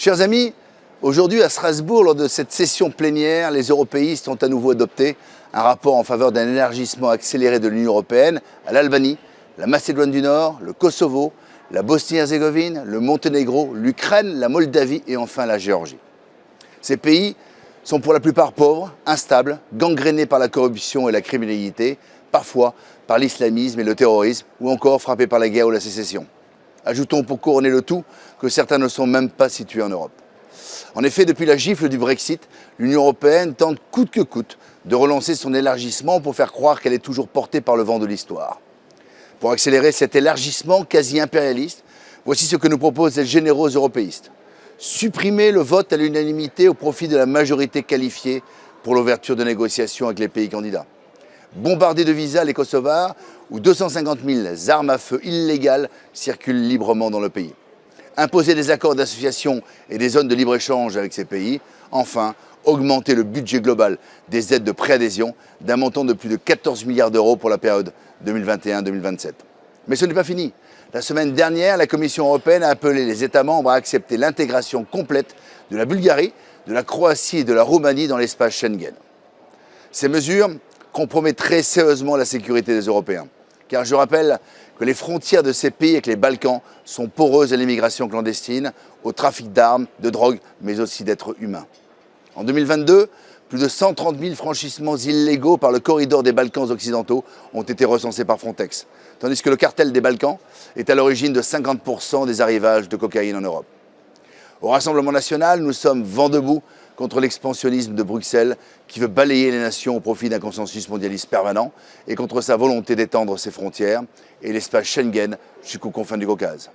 Chers amis, aujourd'hui à Strasbourg, lors de cette session plénière, les européistes ont à nouveau adopté un rapport en faveur d'un élargissement accéléré de l'Union européenne à l'Albanie, la Macédoine du Nord, le Kosovo, la Bosnie-Herzégovine, le Monténégro, l'Ukraine, la Moldavie et enfin la Géorgie. Ces pays sont pour la plupart pauvres, instables, gangrénés par la corruption et la criminalité, parfois par l'islamisme et le terrorisme, ou encore frappés par la guerre ou la sécession. Ajoutons pour couronner le tout que certains ne sont même pas situés en Europe. En effet, depuis la gifle du Brexit, l'Union européenne tente coûte que coûte de relancer son élargissement pour faire croire qu'elle est toujours portée par le vent de l'histoire. Pour accélérer cet élargissement quasi impérialiste, voici ce que nous proposent les généraux européistes. Supprimer le vote à l'unanimité au profit de la majorité qualifiée pour l'ouverture de négociations avec les pays candidats. Bombarder de visas les Kosovars où 250 000 armes à feu illégales circulent librement dans le pays. Imposer des accords d'association et des zones de libre-échange avec ces pays. Enfin, augmenter le budget global des aides de préadhésion d'un montant de plus de 14 milliards d'euros pour la période 2021-2027. Mais ce n'est pas fini. La semaine dernière, la Commission européenne a appelé les États membres à accepter l'intégration complète de la Bulgarie, de la Croatie et de la Roumanie dans l'espace Schengen. Ces mesures compromettraient sérieusement la sécurité des Européens. Car je rappelle que les frontières de ces pays avec les Balkans sont poreuses à l'immigration clandestine, au trafic d'armes, de drogue, mais aussi d'êtres humains. En 2022, plus de 130 000 franchissements illégaux par le corridor des Balkans occidentaux ont été recensés par Frontex, tandis que le cartel des Balkans est à l'origine de 50% des arrivages de cocaïne en Europe. Au Rassemblement national, nous sommes vent debout contre l'expansionnisme de Bruxelles qui veut balayer les nations au profit d'un consensus mondialiste permanent et contre sa volonté d'étendre ses frontières et l'espace Schengen jusqu'aux confins du Caucase.